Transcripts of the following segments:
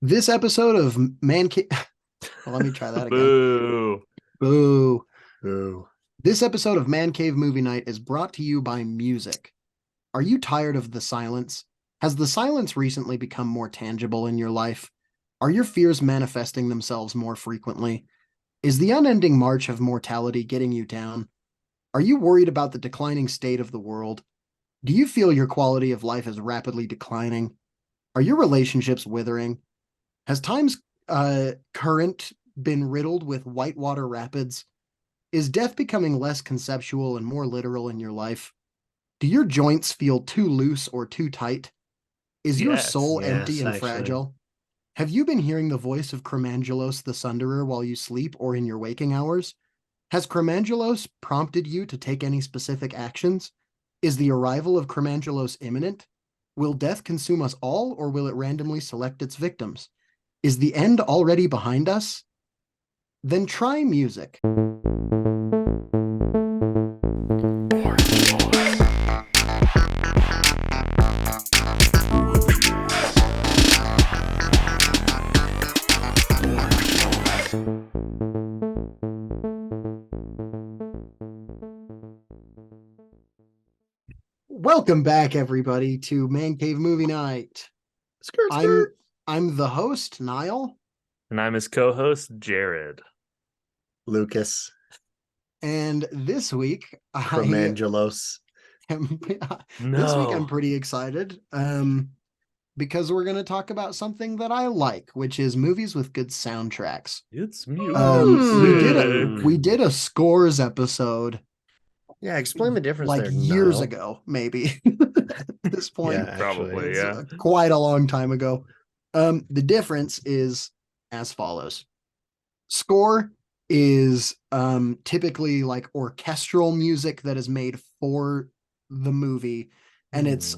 This episode of Man Cave. Well, let me try that again. Boo. Boo. Ooh. This episode of Man Cave Movie Night is brought to you by music. Are you tired of the silence? Has the silence recently become more tangible in your life? Are your fears manifesting themselves more frequently? Is the unending march of mortality getting you down? Are you worried about the declining state of the world? Do you feel your quality of life is rapidly declining? Are your relationships withering? Has time's current been riddled with whitewater rapids? Is death becoming less conceptual and more literal in your life? Do your joints feel too loose or too tight? Is your soul empty and actually. fragile? Have you been hearing the voice of Cremangelos the Sunderer while you sleep or in your waking hours? Has Cremangelos prompted you to take any specific actions? Is the arrival of Cremangelos imminent? Will death consume us all, or will it randomly select its victims? Is the end already behind us? Then try music. Welcome back, everybody, to Man Cave Movie Night. Skirt, skirt. I'm the host, Niall. And I'm his co-host, Jared. Lucas. And this week, Cremangelos. This week I'm pretty excited because we're going to talk about something that I like, which is movies with good soundtracks. It's music. We did a scores episode. Yeah, explain the difference like there, years Niall. ago, maybe. At this point, Yeah, Probably, yeah. Quite a long time ago. The difference is as follows. Score is typically like orchestral music that is made for the movie, and it's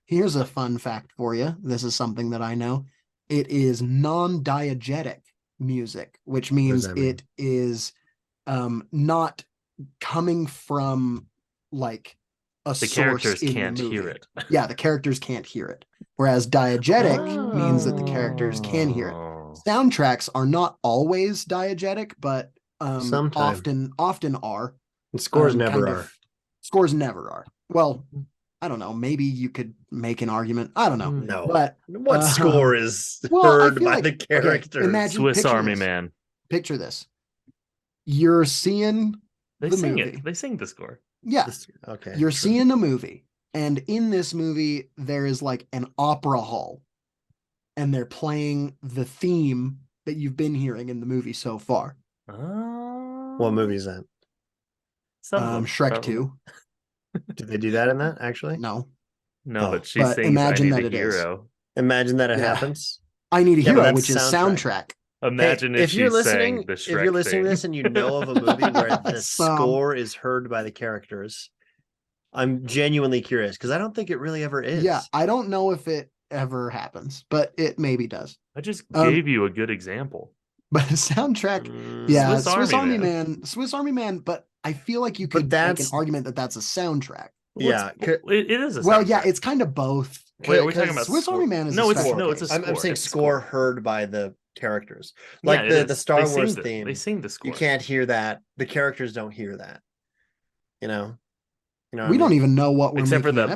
here's a fun fact for you. This is something that I know. It is non-diegetic music, which means it is not coming from like a The source characters in can't the movie. hear it. Yeah, the characters can't hear it. Whereas diegetic means that the characters can hear it. Soundtracks are not always diegetic, but often are. And scores never are. Scores never are. Well, I don't know. Maybe you could make an argument. I don't know. No. But what score is well, heard by like, the characters? Okay, imagine, Swiss Army this. Man. Picture this. You're seeing They the sing movie. it. They sing the score. Yeah. Okay. You're seeing a movie, and in this movie, there is like an opera hall, and they're playing the theme that you've been hearing in the movie so far. What movie is that? Shrek 2. Did they do that in that, actually? No. But she sings imagine I Need that a it is. Hero. Imagine that it happens. I Need a Hero, that's which is soundtrack. Imagine if you're she listening, sang the Shrek if you're listening to this and you know of a movie where the score is heard by the characters, I'm genuinely curious because I don't think it really ever is. Yeah, I don't know if it ever happens, but it maybe does. I just gave you a good example. But a soundtrack, Swiss Army Man, but I feel like you could make an argument that that's a soundtrack. Yeah, it is a soundtrack. Well, yeah, it's kind of both. Wait, are we talking about Swiss Army Man? Is no, a it's score. a score. I'm saying score heard by the characters, like the Star Wars theme. They sing the score. You can't hear that. The characters don't hear that. You know. We don't even know what we're except for the yeah,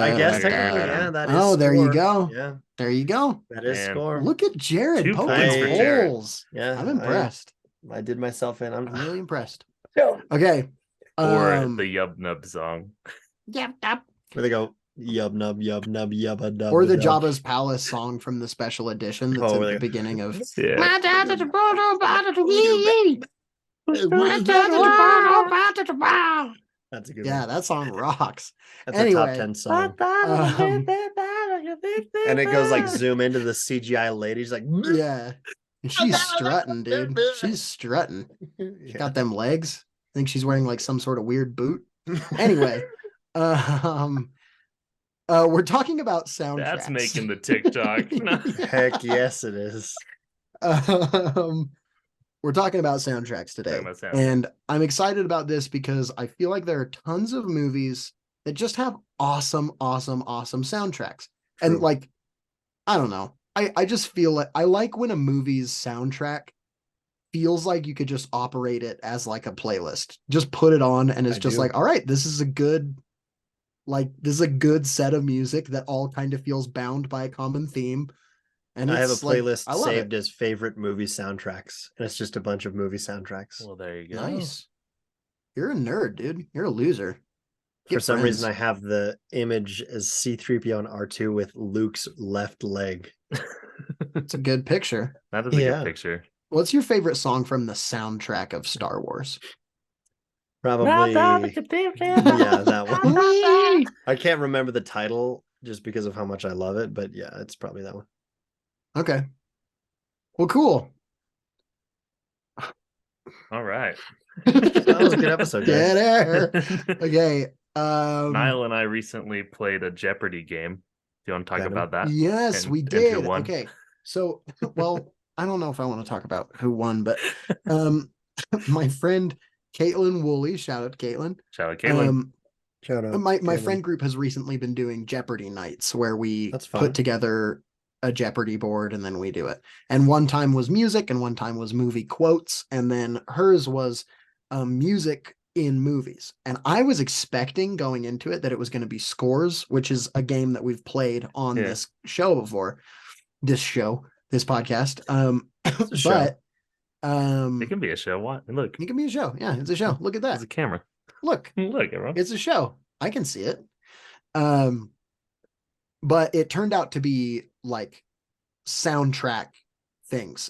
I guess technically, yeah, that is. Oh, there score. you go. Yeah, there you go. That is score. Look at Jared poking holes. Yeah, I'm impressed. I did myself in. I'm really impressed. Okay. Or the Yub Nub song. Yep, yep. Where they go yub nub yubba dub. Or the Jabba's Palace song from the special edition that's at the beginning of. Yeah. That's a good one. That song rocks. That's a top 10 song. And it goes like zoom into the CGI lady. She's like, yeah. And she's strutting, dude. She's strutting. She's got them legs. I think she's wearing like some sort of weird boot. Anyway, we're talking about soundtracks. That's making the TikTok. Heck yes, it is. We're talking about soundtracks today. And I'm excited about this because I feel like there are tons of movies that just have awesome soundtracks. True. And like I don't know. I just feel like I like when a movie's soundtrack feels like you could just operate it as like a playlist. Just put it on and it's just like, all right, this is a good set of music that all kind of feels bound by a common theme. And I have a it's like, playlist I love saved it. as favorite movie soundtracks, and it's just a bunch of movie soundtracks. Well, there you go. Nice. You're a nerd, dude. You're a loser. For Get some friends. reason, I have the image as C-3PO and R2 with Luke's left leg. It's a good picture. That is a Yeah. good picture. What's your favorite song from the soundtrack of Star Wars? Probably, yeah, that one. I can't remember the title just because of how much I love it, but yeah, it's probably that one. Okay. Well, cool. All right. That was a good episode, guys. Get there. Okay. Niall and I recently played a Jeopardy game. Do you want to talk Venom? about that? Yes, And- we and did. who won? Okay. So, well, I don't know if I want to talk about who won, but my friend Caitlin Woolley, shout out to Caitlin. Shout out, Caitlin. Shout out, My Caitlin. friend group has recently been doing Jeopardy nights where we That's fun. put together a Jeopardy board and then we do it. And one time was music and one time was movie quotes, and then hers was music in movies. And I was expecting going into it that it was going to be scores, which is a game that we've played on Yeah. this show before. This podcast. It's a show. But It can be a show. What? Look, it can be a show. Yeah, it's a show. Look at that. there's a camera. Look. Look, everyone. It's a show. I can see it. But it turned out to be like soundtrack things.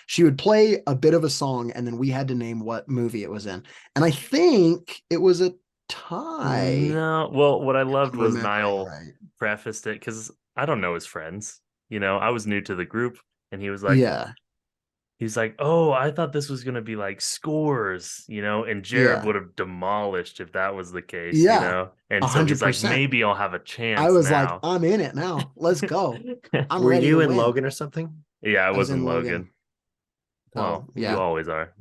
She would play a bit of a song and then we had to name what movie it was in. And I think it was a tie. No, well, what I loved was Remembering Niall right. prefaced it because I don't know his friends. You know, I was new to the group, and he was like, Yeah. he's like, oh, I thought this was gonna be like scores, you know, and Jared Yeah. would have demolished if that was the case, Yeah, you know. And so he's like, 100%. maybe I'll have a chance. I was now. like, I'm in it now. Let's go. I'm Were ready you to in win. Logan or something? yeah, I was was in in Logan. Logan. Oh, Well, yeah. you always are.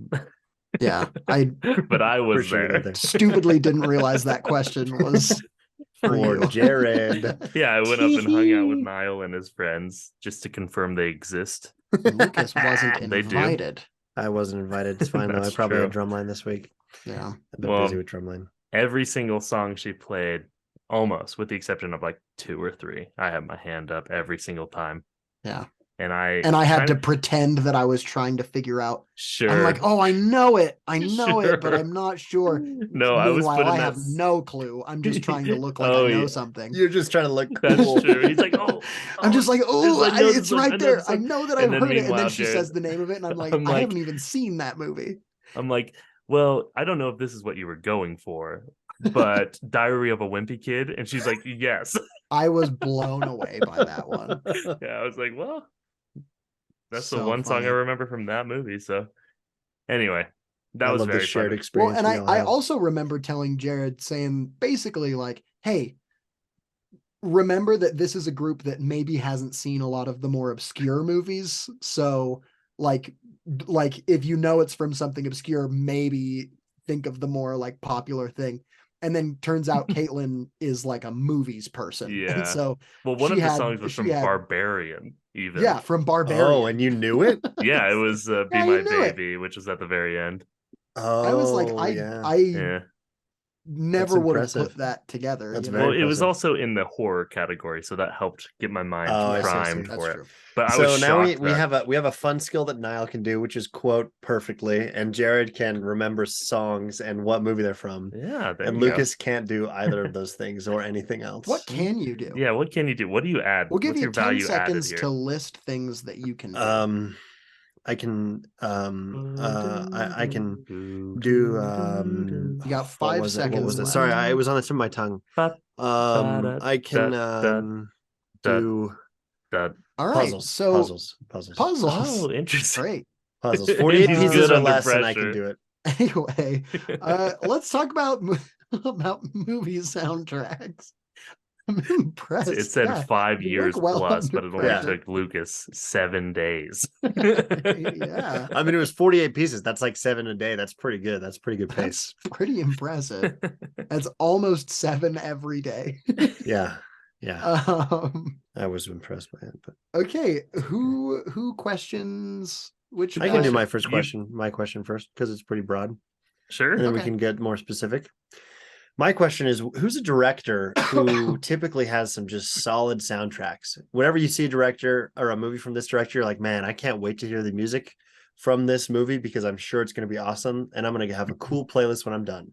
Yeah. I But I was Appreciate there. it there. stupidly didn't realize that question was for For you. Jared. Yeah, I went up and hung out with Niall and his friends just to confirm they exist. Lucas wasn't They do. invited. I wasn't invited. It's fine though. I That's probably had true. drumline this week. Yeah. I've been Well, busy with drumline. Every single song she played, almost, with the exception of like 2 or 3, I had my hand up every single time. Yeah. And I had to pretend that I was trying to figure out. Sure. I'm like, oh, I know it, but Sure. I'm not sure. No, I was Meanwhile, putting I that. have no clue. I'm just trying to look like Oh, I know yeah. something. You're just trying to look That's cool. true. He's like, oh, I'm just like, oh, I know this it's song, I right know there. this I song. know that And I've then heard it. And meanwhile, then she Jared- says the name of it, and I'm like, I'm I like- haven't even seen that movie. I'm like, well, I don't know if this is what you were going for, but Diary of a Wimpy Kid, and she's like, yes. I was blown away by that one. Yeah, I was like, well, that's the So one song I funny. remember from that movie. So, anyway, that I was love very the shared funny. experience. Well, and we all I have. also remember telling Jared, saying basically like, hey, remember that this is a group that maybe hasn't seen a lot of the more obscure movies. So like if you know it's from something obscure, maybe think of the more like popular thing. And then turns out Caitlin is like a movies person. Yeah. And so Well, one she of the had- songs was she from had- Barbarian, even. yeah, from Barbarian. Oh, and you knew it? Yeah, it was Be Yeah, My you knew it. Baby, which was at the very end. Oh, I was like, yeah. I Yeah. never would have impressive. put that together. That's you very know? Well, it was impressive. also in the horror category, so that helped get my mind Oh, I see, I primed see. That's for it. true. But I So was now shocked we that- have a fun skill that Niall can do, which is quote perfectly, and Jared can remember songs and what movie they're from. Yeah, there And you go. Lucas can't do either of those things or anything else. What can you do? Yeah, what can you do? What do you add? We'll give What's you your 10 value seconds added to here? list things that you can do. I can I can do You got what 5 was it? What seconds was it? left. Sorry, it was on the tip of my tongue. I can do All right. puzzles. So Puzzles. Oh, interesting. Great. Puzzles. 48 He's pieces good or under less, and I can pressure. do it. Anyway, let's talk about movie soundtracks. I'm impressed. It said Yeah, 5 you years work well plus, under but it only pressure. took Lucas 7 days. Yeah. I mean, it was 48 pieces. That's like 7 a day. That's pretty good. That's pretty good pace. That's pretty impressive. That's almost 7 every day. Yeah. Yeah. I was impressed by it. But Okay, who questions which? I can do my question first, because it's pretty broad. Sure. And then we can get more specific. My question is, who's a director who typically has some just solid soundtracks? Whenever you see a director or a movie from this director, you're like, man, I can't wait to hear the music from this movie, because I'm sure it's going to be awesome, and I'm going to have a cool playlist when I'm done.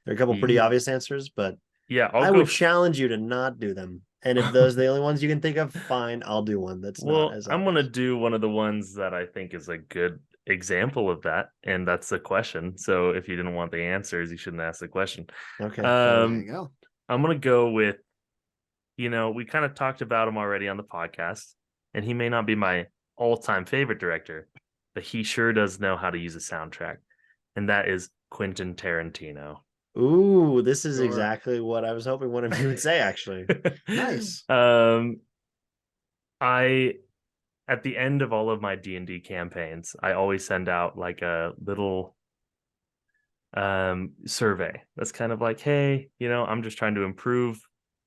There are a couple pretty obvious answers, but yeah, I would challenge you to not do them. And if those are the only ones you can think of, fine, I'll do one that's not as obvious. I'm going to do one of the ones that I think is a good example of that, and that's the question. So if you didn't want the answers, you shouldn't ask the question. Okay. There you go. I'm going to go with, we kind of talked about him already on the podcast, and he may not be my all-time favorite director, but he sure does know how to use a soundtrack, and that is Quentin Tarantino. Ooh, this is exactly what I was hoping one of you would say, actually. Nice. At the end of all of my D&D campaigns, I always send out like a little survey that's kind of like, hey, I'm just trying to improve,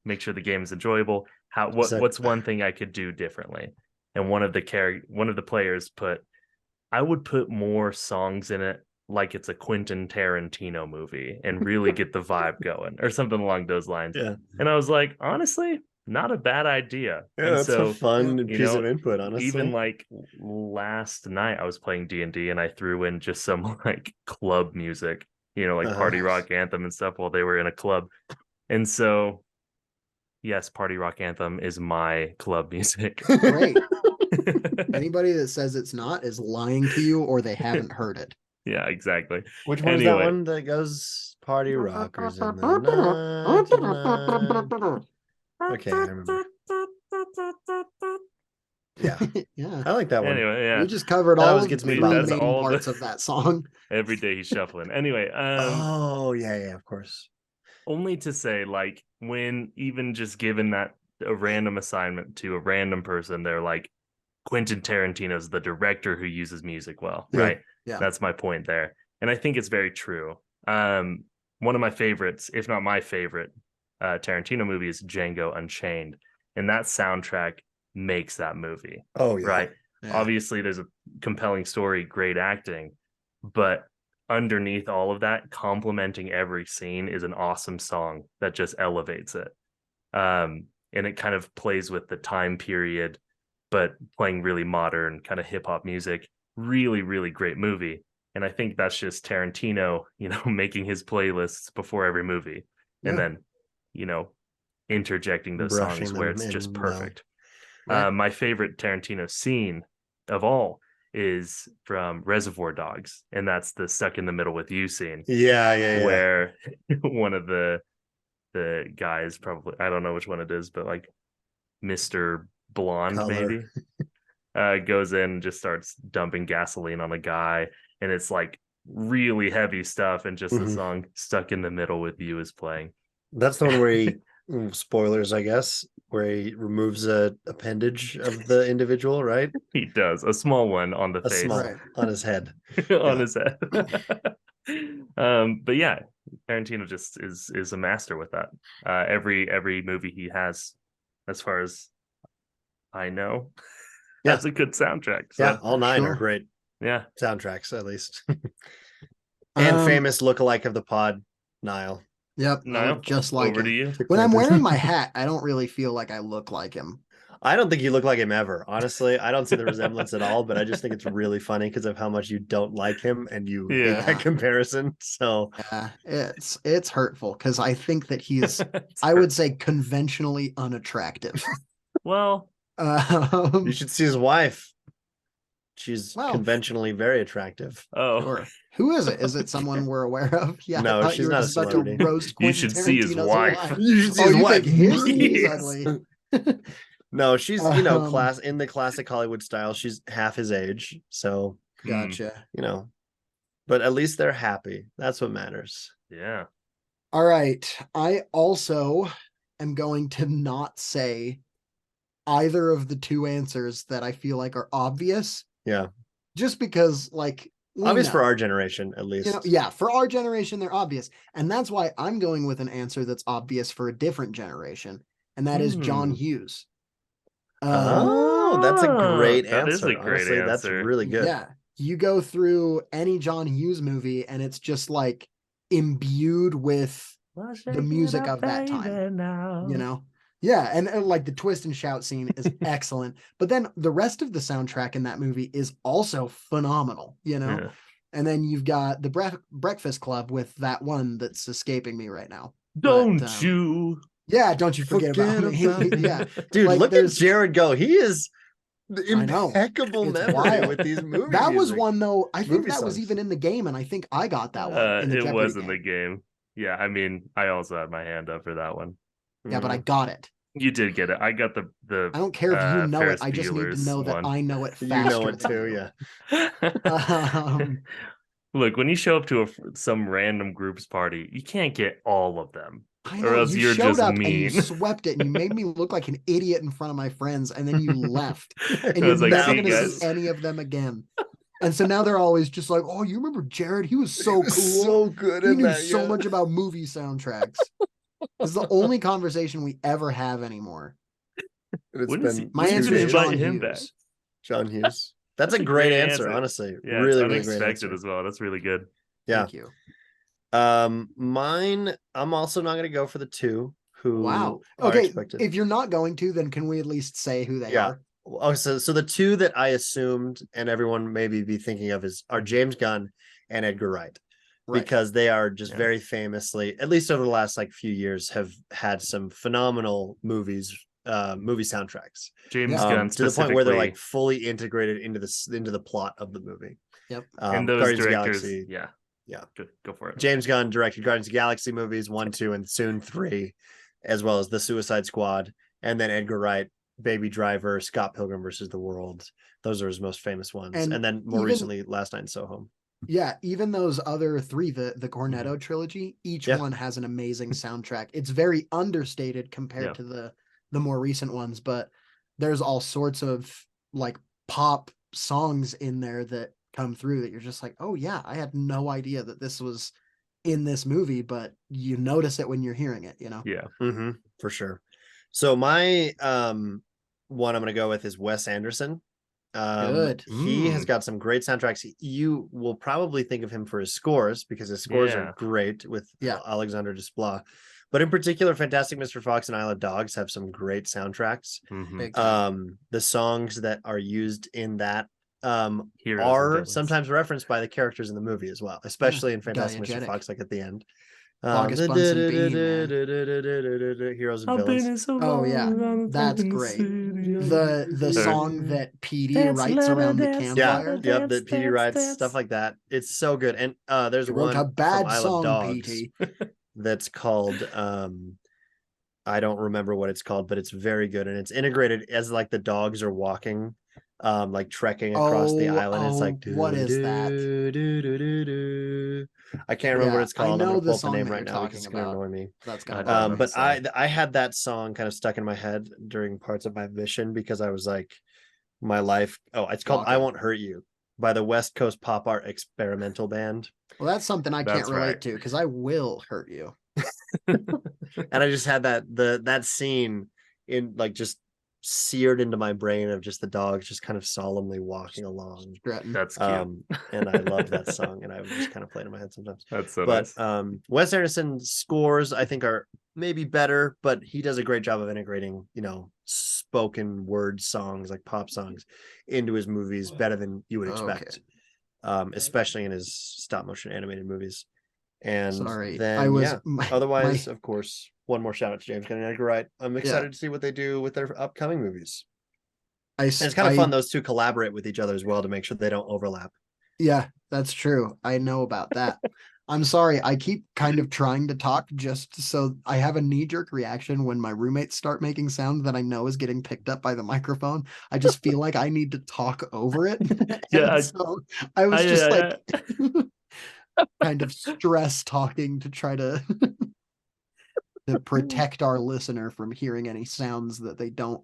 make sure the game is enjoyable. What's one thing I could do differently? And one of the players put, I would put more songs in it like it's a Quentin Tarantino movie and really get the vibe going, or something along those lines. Yeah. And I was like, honestly, not a bad idea. Yeah, and that's a fun piece of input, honestly. Even like last night I was playing D&D and I threw in just some like club music, like Party Rock Anthem and stuff while they were in a club. And so, yes, Party Rock Anthem is my club music. Great. Anybody that says it's not is lying to you, or they haven't heard it. Yeah, exactly. Which one is that one that goes Party Rockers in the night? Okay, I remember. Yeah. Yeah. I like that one. Anyway, yeah. We just covered all of the three main parts of that song. Every day he's shuffling. Anyway. Yeah, of course. Only to say, like, when even just given that a random assignment to a random person, they're like, Quentin Tarantino's the director who uses music well, right? Yeah. That's my point there. And I think it's very true. One of my favorites, if not my favorite, Tarantino movie is Django Unchained. And that soundtrack makes that movie. Oh, yeah. Right? Yeah. Obviously, there's a compelling story, great acting, but underneath all of that, complementing every scene, is an awesome song that just elevates it. And it kind of plays with the time period, but playing really modern kind of hip hop music. Really, really great movie. And I think that's just Tarantino, making his playlists before every movie. Yeah. And then, interjecting those songs where it's just perfect. Yeah. My favorite Tarantino scene of all is from Reservoir Dogs. And that's the Stuck in the Middle with You scene. Yeah. Where one of the guys, probably, I don't know which one it is, but like Mr. Blonde, maybe, goes in and just starts dumping gasoline on a guy, and it's like really heavy stuff, and just the song Stuck in the Middle with You is playing. That's the one where he spoilers, I guess, where he removes a appendage of the individual, right? He does, a small one on the face, on his head. On his head. But yeah, Tarantino just is a master with that. Every movie he has, as far as I know, that's a good soundtrack. So. Yeah, all 9 are great. Yeah, soundtracks, at least. And famous lookalike of the pod, Niall. Yep, Niall, just like over him. to you. When I'm wearing my hat, I don't really feel like I look like him. I don't think you look like him ever. Honestly, I don't see the resemblance at all, but I just think it's really funny because of how much you don't like him and you hate that comparison. So yeah, it's hurtful because I think that he's, I would say, conventionally unattractive. Well, you should see his wife. She's conventionally very attractive. Oh, sure. Who is it? Is it someone we're aware of? Yeah, no, she's not a celebrity. You should see his wife. You should see his wife. He's ugly. No, she's class in the classic Hollywood style. She's half his age, so gotcha. But at least they're happy. That's what matters. Yeah. All right. I also am going to not say either of the two answers that I feel like are obvious. Yeah. Just because, like, obvious for our generation, at least. Yeah, for our generation, they're obvious. And that's why I'm going with an answer that's obvious for a different generation. and that is John Hughes. Oh, that's a great That is answer. a great Honestly, that's answer. really good. Yeah, you go through any John Hughes movie, and it's just like imbued with the music of that time. You know, yeah, and like the twist and shout scene is excellent, but then the rest of the soundtrack in that movie is also phenomenal. You know, Yeah. and then you've got the Breakfast Club with that one that's escaping me right now. Don't But, you? yeah, don't you forget about me. Yeah, Dude, like, look at there's- Jared go. He is I know. impeccable It's memory wild. with these movie That was music. one though. I think movie that was songs. even in the game, and I think I got that one in the It Jeopardy was in game. the game. Yeah, I mean, I also had my hand up for that one. Yeah, but I got it. You did get it. I got the I don't care if you know Ferris it. I just need to Bueller's know that one. I know it You faster. know it than too, you. yeah. Look, when you show up to some random groups party, you can't get all of them. I Or know else you you're showed just up and you mean. swept it, and you made me look like an idiot in front of my friends, and then you left, and I you're was like, never "See, going to guys." see any of them again. And so now they're always just like, "Oh, you remember Jared? He was so cool. So good He in knew that, so yeah. much about movie soundtracks." This is the only conversation we ever have anymore. My answer is John Hughes. John Hughes. That's a great answer, honestly. Yeah, really, it's really great unexpected answer as well. That's really good. Yeah. Thank you. Mine, I'm also not going to go for the two who Wow. are Okay, expected. if you're not going to, then can we at least say who they are? Oh, so the two that I assumed and everyone maybe be thinking of are James Gunn and Edgar Wright. Because they are just very famously, at least over the last like few years, have had some phenomenal movie soundtracks. James Gunn to the point where they're like fully integrated into the plot of the movie. Yep. And those Guardians directors, of the Galaxy, yeah, good, go for it. James Gunn directed Guardians of the Galaxy movies 1, 2, and soon 3, as well as the Suicide Squad, and then Edgar Wright, Baby Driver, Scott Pilgrim versus the World. Those are his most famous ones, and then more recently, Last Night in Soho. Yeah, even those other three, the Cornetto trilogy, each one has an amazing soundtrack. It's very understated compared to the more recent ones, but there's all sorts of like pop songs in there that come through that you're just like, oh yeah, I had no idea that this was in this movie, but you notice it when you're hearing it, you know? Yeah. For sure. So my one I'm going to go with is Wes Anderson. Good. He has got some great soundtracks. You will probably think of him for his scores because his scores are great with Alexander Desplat. But in particular, Fantastic Mr. Fox and Isle of Dogs have some great soundtracks. The songs that are used in that are sometimes rereferenced by the characters in the movie as well, especially in Fantastic Mr. Fox, like at the end. August Bunsen Bean, Heroes and Villains. Oh yeah, that's great. The song that PD writes around the campfire. Yep, that PD writes, stuff like that. It's so good. And there's one a bad from Isle song, of Dogs PT. that's called I don't remember what it's called, but it's very good, and it's integrated as like the dogs are walking, like trekking across the island. It's like, what is that? I can't remember what it's called. I know I'm gonna the pull up the song name that right you're now talking because it's gonna about. annoy me. That's gonna but I had that song kind of stuck in my head during parts of my mission because I was like, my life. Oh, it's called "I Won't Hurt You" by the West Coast Pop Art Experimental Band. Well, that's something I can't relate to because I will hurt you. And I just had that scene in like just seared into my brain of just the dogs just kind of solemnly walking along. That's cute. And I loved that song, and I would just kind of play it in my head sometimes. That's so nice. Wes Anderson's scores I think are maybe better, but he does a great job of integrating, spoken word songs like pop songs into his movies better than you would expect. Especially in his stop motion animated movies. And then otherwise, of course, one more shout out to James Gunn and Edgar Wright. I'm excited to see what they do with their upcoming movies. And it's kind of fun those two collaborate with each other as well to make sure they don't overlap. Yeah, that's true. I know about that. I'm sorry. I keep kind of trying to talk just so I have a knee-jerk reaction when my roommates start making sound that I know is getting picked up by the microphone. I just feel like I need to talk over it. So I was just kind of stress talking to try to protect our listener from hearing any sounds that they don't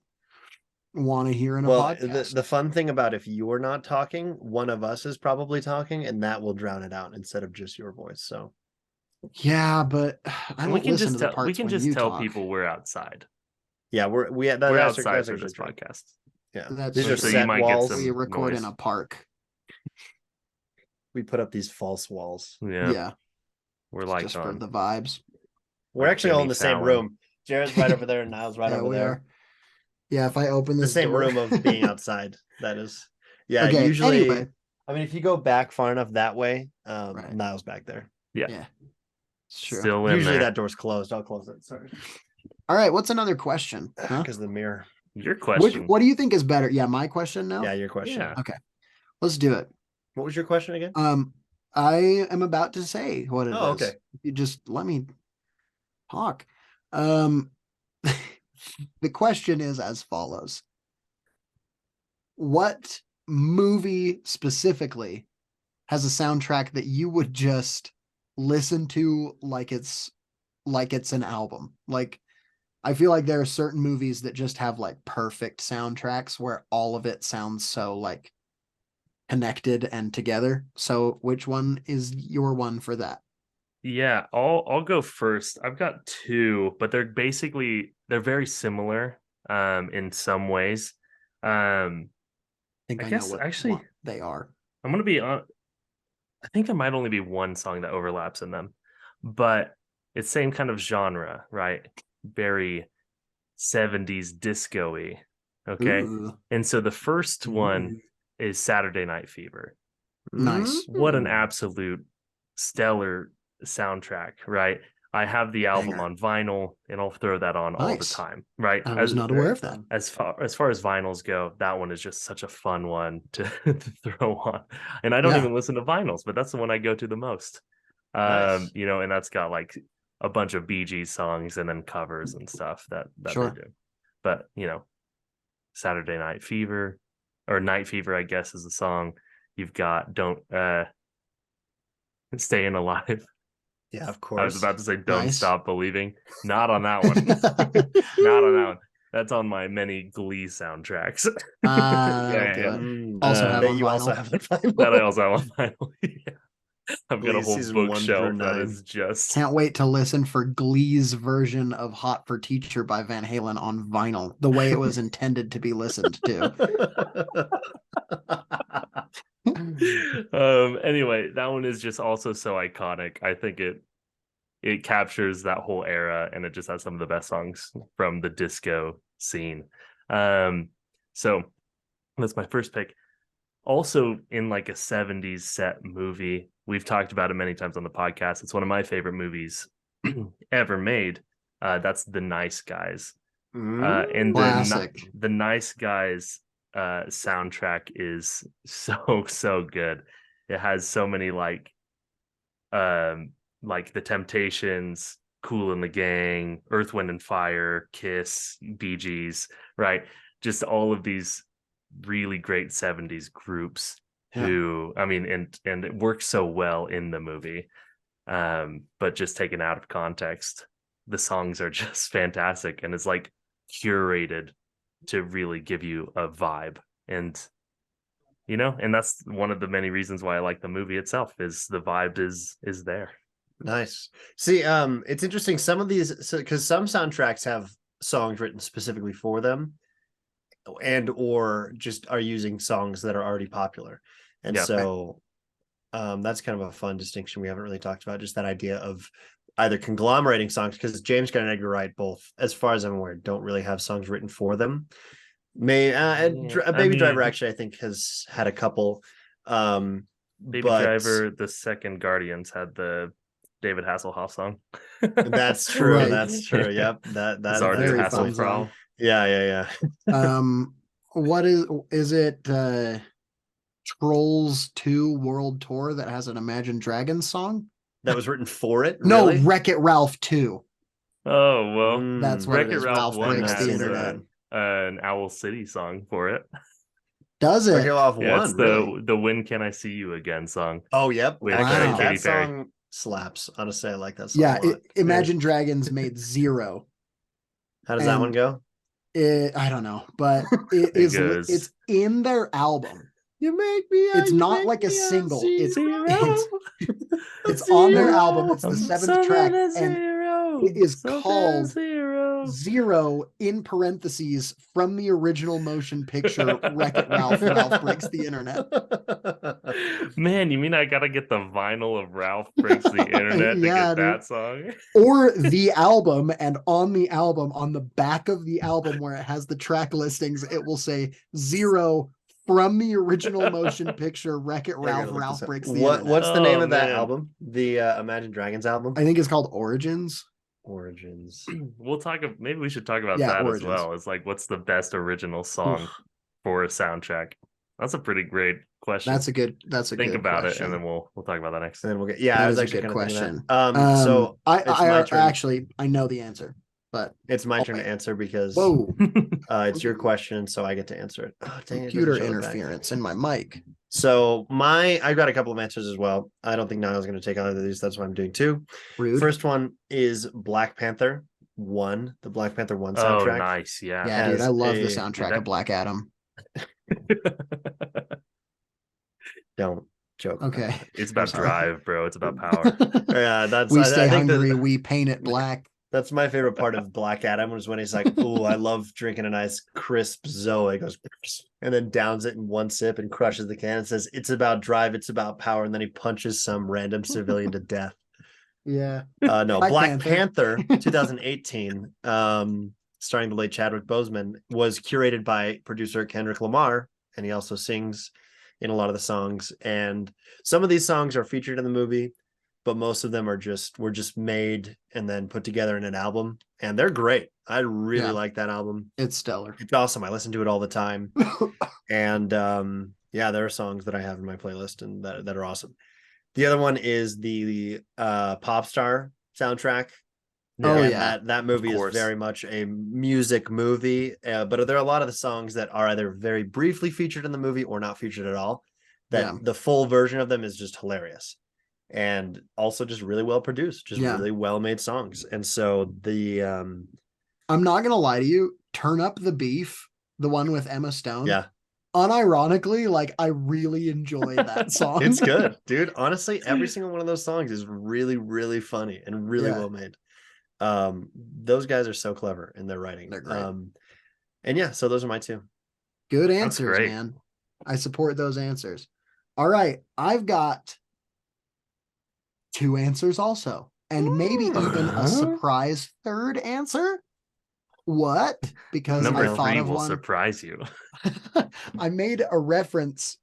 want to hear in a podcast. The fun thing about if you're not talking, one of us is probably talking, and that will drown it out instead of just your voice. So yeah, but I don't listen to the parts we can when just you tell talk. people we're outside. Yeah, we're that's outside for actually this true. podcast. Yeah, That's these are So you set might get walls. some we record in noise. a park. We put up these false walls. Yeah, Yeah, we're it's like just for on the vibes. We're like actually all in Jimmy the same Fallon. room. Jared's right over there, and Niall's right Yeah, over we there. are. Yeah, if I open The this same door. room of being outside. That is. Yeah, Okay, usually. anyway. I mean, if you go back far enough that way, Right. Niall's back there. Yeah, Yeah, it's true. still in Usually there. that door's closed. I'll close it. Sorry. All right, what's another question? Huh? Because of the mirror. Your question. What do you think is better? Yeah, my question now. Yeah, your question. Yeah. Okay, let's do it. What was your question again? I am about to say what it is. Okay. You just let me talk. The question is as follows. What movie specifically has a soundtrack that you would just listen to like it's an album? Like, I feel like there are certain movies that just have like perfect soundtracks where all of it sounds so like connected and together. So which one is your one for that? Yeah, I'll go first. I've got two, but they're very similar in some ways. I think I I know guess what actually one they are. I'm gonna be on. I think there might only be one song that overlaps in them, but it's same kind of genre, right? Very 70s disco-y. Okay. Ooh, And so the first one ooh. is Saturday Night Fever. Nice. What an Mm. absolute stellar soundtrack, right? I have the album Banger. on vinyl and I'll throw that on all the Nice. time, right? I was not aware Very of that. fun. As far as vinyls go, that one is just such a fun one to, to throw on. And I don't Yeah. even listen to vinyls, but that's the one I go to the most. Nice. You know, and that's got like a bunch of Bee Gees songs and then covers and stuff that Sure. they do. But you know, Saturday Night Fever or Night Fever, I guess, is the song. You've got Don't Staying Alive. Yeah, of I was course. about to say Don't Nice. Stop Believing. Not on that one. Not on that one. That's on my many Glee soundtracks. That'll do it. Mm, Also have that on you also vinyl. have on vinyl. That I also have on vinyl. Yeah. I've got a Glee whole season 1 through bookshelf that 9. is just Can't wait to listen for Glee's version of Hot for Teacher by Van Halen on vinyl, the way it was intended to be listened to. Anyway, that one is just also so iconic. I think it captures that whole era and it just has some of the best songs from the disco scene. So that's my first pick. Also in like a 70s set movie, we've talked about it many times on the podcast. It's one of my favorite movies ever made. That's The Nice Guys. And Classic. the Nice Guys soundtrack is so good. It has so many like The Temptations, Kool and the Gang, Earth, Wind and Fire, Kiss, Bee Gees, right? Just all of these really great 70s groups who I mean and it works so well in the movie. But just taken out of context, the songs are just fantastic and it's like curated to really give you a vibe. And you know, and that's one of the many reasons why I like the movie itself is the vibe is there. Nice. See, it's interesting. Some of these, because some soundtracks have songs written specifically for them, and or just are using songs that are already popular, and Yeah. so that's kind of a fun distinction we haven't really talked about. Just that idea of either conglomerating songs, because James Gunn and Edgar Wright both, as far as I'm aware, don't really have songs written for them. Baby Driver actually I think has had a couple. Baby Driver, the second Guardians had the David Hasselhoff song. That's true. Right. That's true. Yep. That Zardu very fun song. Hasselfrau. Yeah. What is it Trolls 2 World Tour that has an Imagine Dragons song? That was written for it? No, Really? Wreck-It Ralph 2. Oh, well. That's what it Wreck-It is. Ralph Ralph 1 breaks has the internet. an Owl City song for it. Does it? Wreck-It Ralph Yeah, 1, it's really? the When Can I See You Again song. Oh, yep. With Actually, Katy that Perry. song slaps. Honestly, I like that song Yeah, a lot. Imagine Dragons made 0. How does that one go? I don't know, but It goes, it's in their album. You make me. It's you not make like a me single. It's Zero. it's on their Zero. album. It's the I'm 7th track, something and zero. it is Something called zero. Zero in parentheses from the original motion picture Wreck-It Ralph. Ralph Breaks the Internet. Man, you mean I gotta get the vinyl of Ralph Breaks the Internet to Yeah, get that dude. song? Or the album, and on the album, on the back of the album where it has the track listings, it will say Zero from the original motion picture Wreck-It Yeah, I Ralph. gotta look this Ralph up. Breaks the Internet. What's the name Oh, of that man. album? The Imagine Dragons album? I think it's called Origins. Origins. We'll talk. Maybe we should talk about Yeah, that Origins. as well. It's like, what's the best original song for a soundtrack? That's a pretty great question. That's a good Think about question. it, and then we'll talk about that next. And then we'll get. Yeah, That I was is a actually good kind of thinking question. that. So it's my turn. Actually I know the answer, but It's my I'll turn wait. to answer because Whoa, it's your question, so I get to answer it. Oh, dang, it doesn't computer show the back. interference in my mic. So I've got a couple of answers as well. I don't think Niall's going to take either of these. That's why I'm doing two. Rude. First one is Black Panther 1, the Black Panther 1 Oh, soundtrack. nice. Yeah. Yeah, dude, has I love the a- soundtrack that- of Black Adam. Don't joke. about Okay. it. It's about sorry. drive, bro. It's about power. Yeah, that's We I stay think hungry, that, we paint it black. that's my favorite part of Black Adam was when he's like, "Oh, I love drinking a nice crisp Zoe." He goes and then downs it in one sip and crushes the can and says, "It's about drive, it's about power," and then he punches some random civilian to death. Yeah. No, Black Black Panther 2018, starring the late Chadwick Boseman, was curated by producer Kendrick Lamar, and he also sings in a lot of the songs. And some of these songs are featured in the movie, but most of them were just made and then put together in an album, and they're great. I really like that album. It's stellar. It's awesome. I listen to it all the time. And yeah, there are songs that I have in my playlist and that are awesome. The other one is the Pop Star soundtrack. Oh, And yeah. that movie is course. very much a music movie, but there are a lot of the songs that are either very briefly featured in the movie or not featured at all. That the full version of them is just hilarious, and also just really well produced, just really well made songs. And so the I'm not gonna lie to you, Turn Up the Beef, the one with Emma Stone. Yeah. Unironically, like I really enjoy that song. It's good, dude. Honestly, every single one of those songs is really, really funny and really well made. Those guys are so clever in their writing. They're great. And yeah, so those are my two. Good answers, great. man. I support those answers. All right, I've got two answers also, and maybe even a surprise third answer. What? Because Number I thought 3 of will one. surprise you. I made a reference.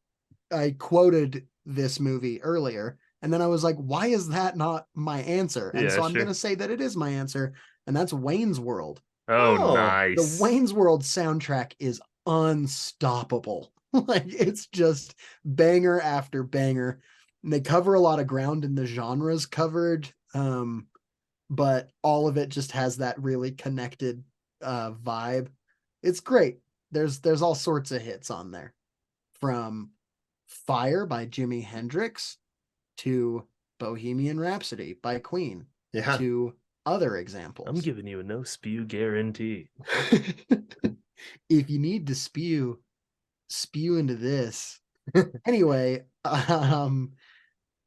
I quoted this movie earlier, and then I was like, why is that not my answer? And Yeah, so I'm sure. going to say that it is my answer, and that's Wayne's World. Oh, Oh, nice. The Wayne's World soundtrack is unstoppable. Like it's just banger after banger. And they cover a lot of ground in the genres covered. But all of it just has that really connected vibe. It's great. There's all sorts of hits on there. From Fire by Jimi Hendrix to Bohemian Rhapsody by Queen Yeah. to other examples. I'm giving you a no spew guarantee. If you need to spew into this. Anyway,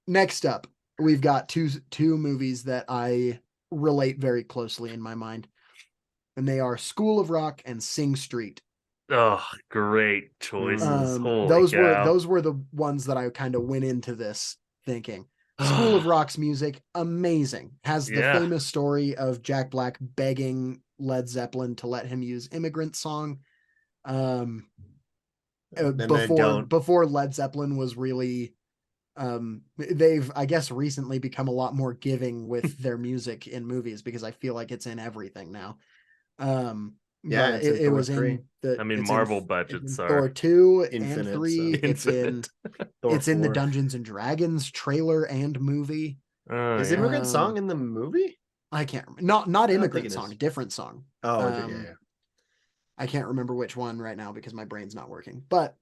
next up, we've got two movies that I relate very closely in my mind, and they are School of Rock and Sing Street. Oh, great choices. Holy those cow. were the ones that I kind of went into this thinking. School of Rock's music, amazing. Has the famous story of Jack Black begging Led Zeppelin to let him use Immigrant Song. Before Led Zeppelin was really they've I guess recently become a lot more giving with their music in movies, because I feel like it's in everything now. Yeah, but it was 3. in the I mean, Marvel budgets are Thor 2 infinite, and 3. so. It's in Thor it's in the 4. Dungeons and Dragons trailer and movie. Is Immigrant Song in the movie? I can't remember. Not Immigrant Song, is. different song. Oh, okay, yeah. I can't remember which one right now because my brain's not working. But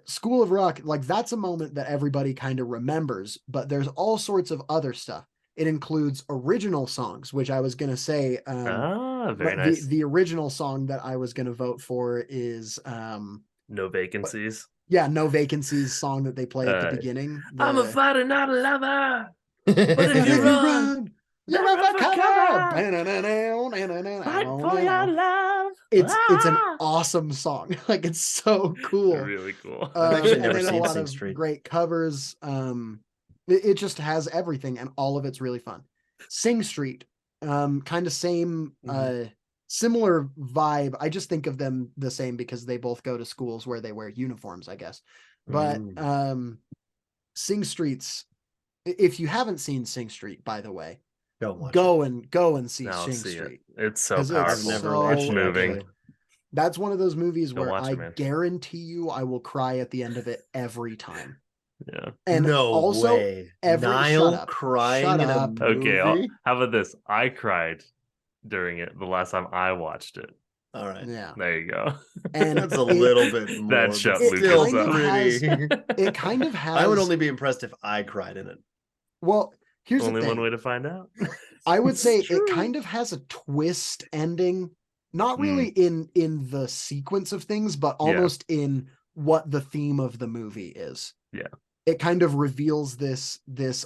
School of Rock, like that's a moment that everybody kind of remembers, but there's all sorts of other stuff. It includes original songs, which I was going to say. very nice. The original song that I was going to vote for is No Vacancies. Yeah, No Vacancies song that they play at the beginning. I'm a fighter, not a lover. But But if you run, you're run up for for cover. cover. Fight for your love. It's an awesome song. Like, it's so cool. Really cool. I've actually And never then a seen lot Sing of Street. great covers. It just has everything, and all of it's really fun. Sing Street, kind of same, similar vibe. I just think of them the same because they both go to schools where they wear uniforms, I guess. But Sing Street's, if you haven't seen Sing Street, by the way, Don't watch go and see No, Sing see Street. it. It's so 'Cause it's powerful. I've never so watched It's it, moving. actually. That's one of those movies Go where watch it, I man. guarantee you I will cry at the end of it every time. Yeah. And no also, way. shut Niall up. crying Shut in a up. movie. Okay, how about this? I cried during it the last time I watched it. All right. Yeah. There you go. And That's a little bit more. That but shut still Lucas up. pretty. it kind of has. I would only be impressed if I cried in it. Well, here's Only the thing. one way to find out. I would It's say true. it kind of has a twist ending, not really in the sequence of things, but almost in what the theme of the movie is. Yeah. It kind of reveals this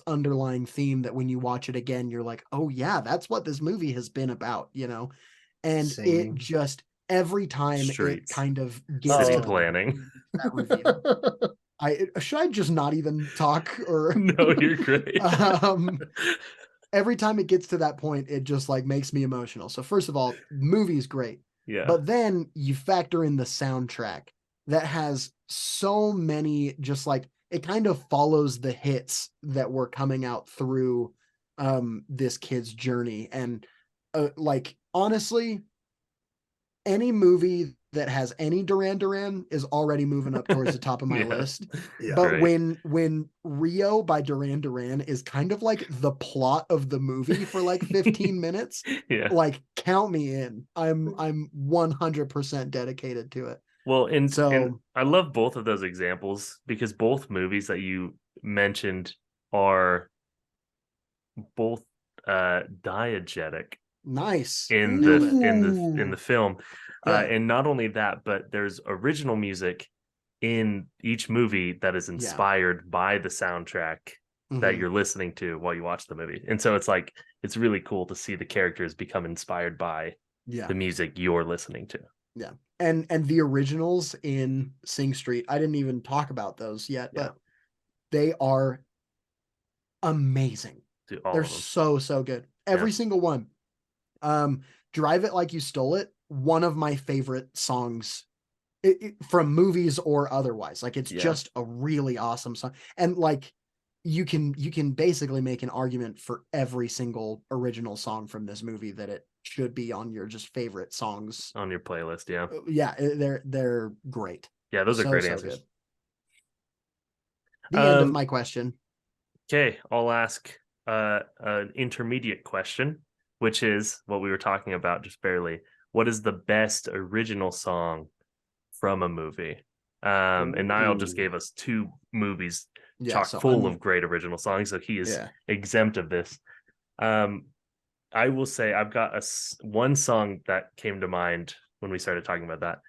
underlying theme that when you watch it again, you're like, oh yeah, that's what this movie has been about, you know? And Singing. it just, every time Streets. it kind of gets City to planning. that reveal. Should I just not even talk, or No, you're great. Every time it gets to that point, it just like makes me emotional. So first of all, the movie's great. Yeah. But then you factor in the soundtrack that has so many, just like, it kind of follows the hits that were coming out through this kid's journey. And like, honestly, any movie that has any Duran Duran is already moving up towards the top of my Yeah. list. Yeah. But Great. when Rio by Duran Duran is kind of like the plot of the movie for like 15 minutes, Yeah. like, count me in. I'm 100% dedicated to it. Well, and So I love both of those examples because both movies that you mentioned are both diegetic nice. in Nailed the it. in the film. Yeah. And not only that, but there's original music in each movie that is inspired by the soundtrack that Mhm. you're listening to while you watch the movie. And so it's like, it's really cool to see the characters become inspired by Yeah. the music you're listening to. Yeah. And the originals in Sing Street, I didn't even talk about those yet, Yeah. but they are amazing. To all They're of them. so good. Every single one. Drive It Like You Stole It, one of my favorite songs from movies or otherwise. Like, it's just a really awesome song. And like, you can basically make an argument for every single original song from this movie that it should be on your just favorite songs on your playlist. Yeah. Yeah, they're great. Yeah, those are So, great so answers. good. The end of my question. Okay, I'll ask an intermediate question, which is what we were talking about just barely. What is the best original song from a movie? And Niall just gave us two movies chock full of great original songs, so he is exempt of this. I will say I've got one song that came to mind when we started talking about that.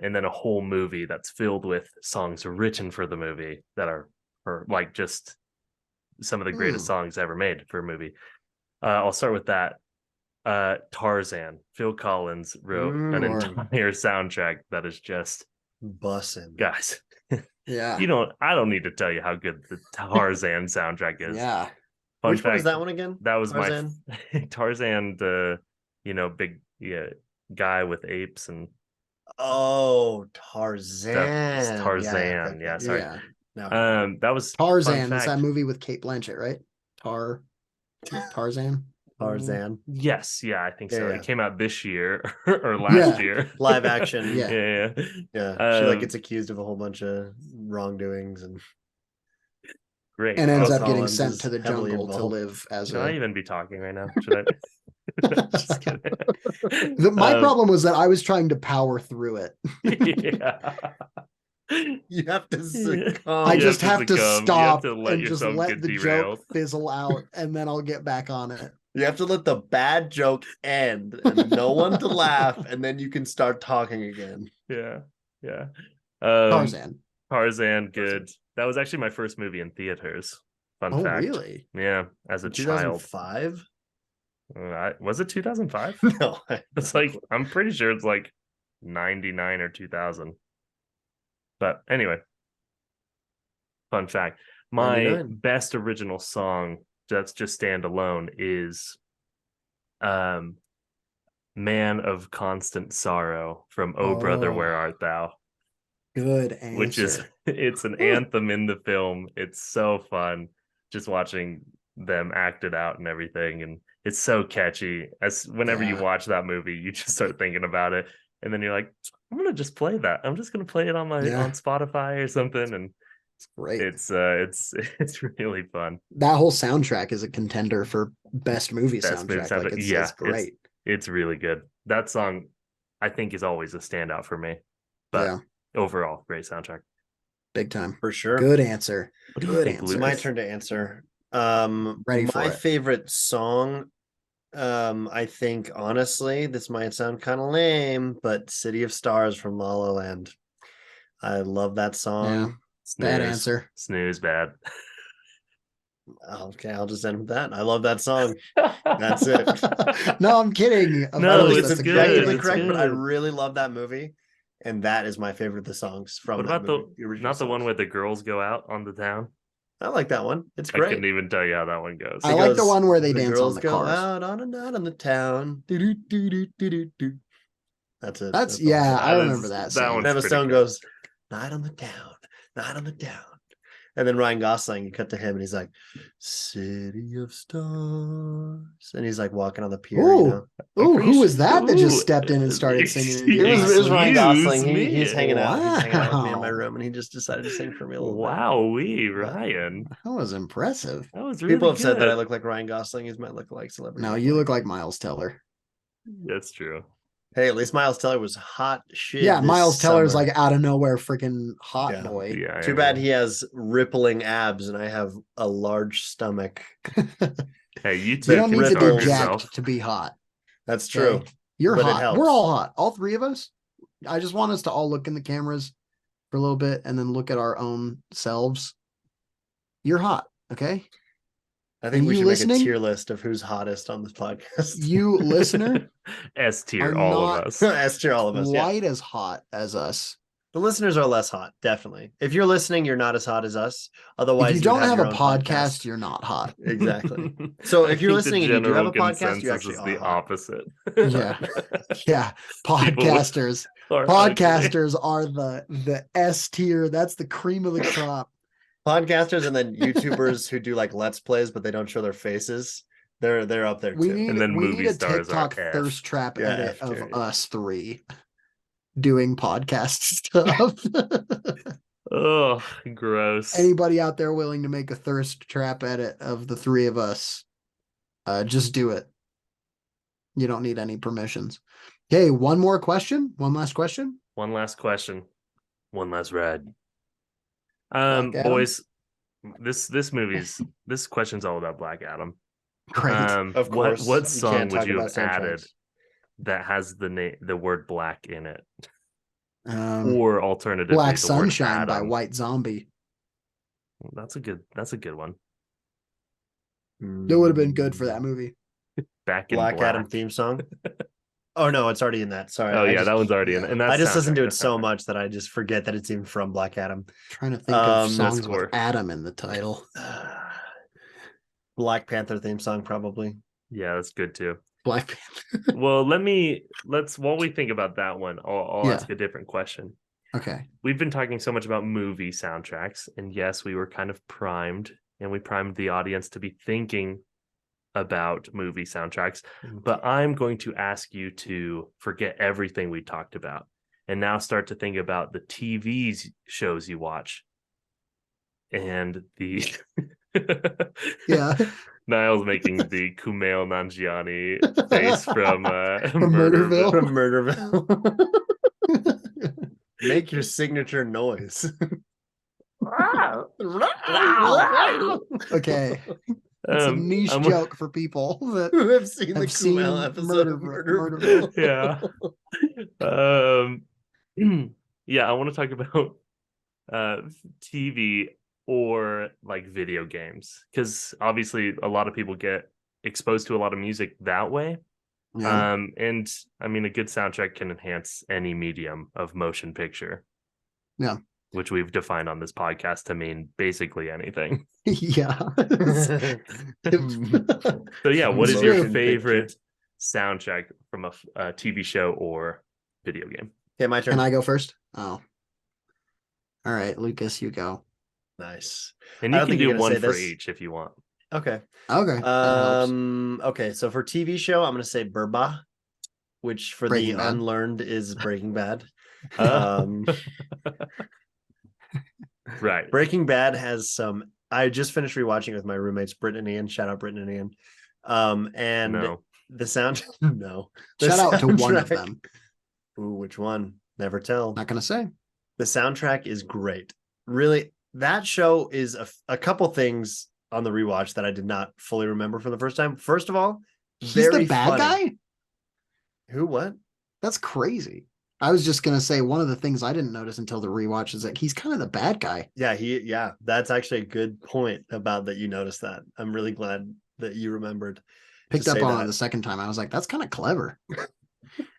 And then a whole movie that's filled with songs written for the movie that are like just some of the greatest songs ever made for a movie. I'll start with that. Tarzan. Phil Collins wrote an entire soundtrack that is just bussin'. Guys. Yeah. I don't need to tell you how good the Tarzan soundtrack is. Yeah. Fun Which fact, one is that one again? That was Tarzan? my Tarzan, the big guy with apes and Tarzan. Tarzan. Yeah, sorry. Yeah. No. That was Tarzan. Is that movie with Cate Blanchett, right? Tarzan. Tarzan. Yes, yeah, I think so. Yeah. It came out this year or last year. Live action. Yeah. Yeah. She gets accused of a whole bunch of wrongdoings and great. And ends up getting Collins sent is to the heavily jungle to involved. live as Should I even be talking right now? Should I? Just kidding. My problem was that I was trying to power through it. Yeah. You have to succumb. I just have to succumb. stop You have to let and just yourself let get the derailed. joke fizzle out, and then I'll get back on it. You have to let the bad joke end and no one to laugh, and then you can start talking again. Yeah. Yeah. Tarzan. Tarzan, good. That was actually my first movie in theaters. Fun Oh, fact. really? Yeah, as a child. 2005? Was it 2005? No. It's like, I'm pretty sure it's like 99 or 2000. But anyway, fun fact. My 99. best original song that's just standalone is Man of Constant Sorrow from Oh Brother, Where Art Thou? Good answer. Which is, it's an anthem in the film. It's so fun just watching them act it out and everything. And it's so catchy. As whenever you watch that movie, you just start thinking about it. And then you're like, I'm gonna just play that. I'm just gonna play it on my on Spotify or something. And it's great. It's really fun. That whole soundtrack is a contender for best movie soundtrack. Like it's great. It's really good. That song, I think, is always a standout for me. But overall, great soundtrack. Big time. For sure. Good answer. Good answer. It's my turn to answer. Ready for my it. favorite song, I think, honestly, this might sound kind of lame, but City of Stars from La La Land. I love that song. Bad answer. Snooze, bad. Okay, I'll just end with that. I love that song. That's it. No, I'm kidding. No, it's it's objectively good. correct, but I really love that movie. And that is my favorite of the songs from What that about movie, not the one where the girls go out on the town? I like that one. It's I great. couldn't even tell you how that one goes. I like the one where they dance girls on the go cars. out on a night on the town. Do-do-do-do-do-do. That's it. That's I remember that. That one. Emma Stone goes, night on the town, night on the town. And then Ryan Gosling, you cut to him and he's like, City of Stars. And he's like walking on the pier. Ooh, who was that just stepped in and started singing? It was Ryan Gosling. He's hanging out. Wow. He's hanging out with me in my room and he just decided to sing for me a little bit. Wowee, Ryan. That was impressive. That was really People have good. said that I look like Ryan Gosling. He's my lookalike celebrity. No, you look like Miles Teller. That's true. Hey, at least Miles Teller was hot shit. Yeah, Miles Teller's like out of nowhere freaking hot boy. Yeah, Too bad he has rippling abs and I have a large stomach. Hey, you don't need to be jacked yourself. to be hot. That's true. Okay? You're but hot. We're all hot. All three of us. I just want us to all look in the cameras for a little bit and then look at our own selves. You're hot, okay? I think we should make a tier list of who's hottest on this podcast. You listener, S tier, all of us. S tier, all of us. Quite as hot as us. The listeners are less hot, definitely. If you're listening, you're not as hot as us. Otherwise, if you don't have a podcast, you're not hot. Exactly. So if you're listening and you do have a podcast, you actually is the opposite. Yeah, yeah. Podcasters are the S tier. That's the cream of the crop. Podcasters and then YouTubers who do like Let's Plays, but they don't show their faces. They're up there too. And then we need a stars TikTok are thirst trap edit F, of us three doing podcast stuff. Oh, gross. Anybody out there willing to make a thirst trap edit of the three of us, just do it. You don't need any permissions. Okay, one last question. One last question. One last ride. Boys, this question's all about Black Adam. Great. Of course. What song would you have added that has the word black in it? Or alternatively, Black Sunshine by White Zombie. That's a good one. It would have been good for that movie. Back in Black Adam theme song. Oh no, it's already in that. Sorry. Oh yeah, that one's already in it. And I just listen to it so much that I just forget that it's even from Black Adam. Trying to think of songs with Adam in the title. Black Panther theme song, probably. Yeah, that's good too. Black Panther. Well, let's while we think about that one, I'll ask a different question. Okay. We've been talking so much about movie soundtracks, and yes, we were kind of primed, and we primed the audience to be thinking about movie soundtracks. But I'm going to ask you to forget everything we talked about and now start to think about the TV shows you watch and the Niall's making the Kumail Nanjiani face from Murderville. From Murderville. Make your signature noise. Okay. It's a niche joke for people that have seen the Kumail episode of Murderville. Yeah. Yeah, I want to talk about TV or like video games, because obviously a lot of people get exposed to a lot of music that way. Yeah. And I mean, a good soundtrack can enhance any medium of motion picture. Yeah. Which we've defined on this podcast to mean basically anything. Yeah. So yeah, what is your Motion favorite picture. soundtrack from a TV show or video game? Okay, my turn. Can I go first? Oh. All right, Lucas, you go. Nice. And I you don't can think you're do gonna one say for this. each if you want. Okay. Okay, that helps. Okay, so for TV show, I'm gonna say Burba, which for Breaking the Bad. unlearned is Breaking Bad. Uh, right. Breaking Bad has some. I just finished rewatching it with my roommates, Brittany and Ian. Shout out Brittany and Ian. And No. the sound. No. The Shout out to one of soundtrack- them. Ooh, which one? Never tell. Not gonna say. The soundtrack is great. Really, that show is a couple things on the rewatch that I did not fully remember from the first time. First of all, He's very the bad funny. guy? Who? What? That's crazy. I was just gonna say one of the things I didn't notice until the rewatch is that he's kind of the bad guy. Yeah, that's actually a good point about that you noticed that. I'm really glad that you remembered. Picked to up say on that. it the second time. I was like, that's kind of clever.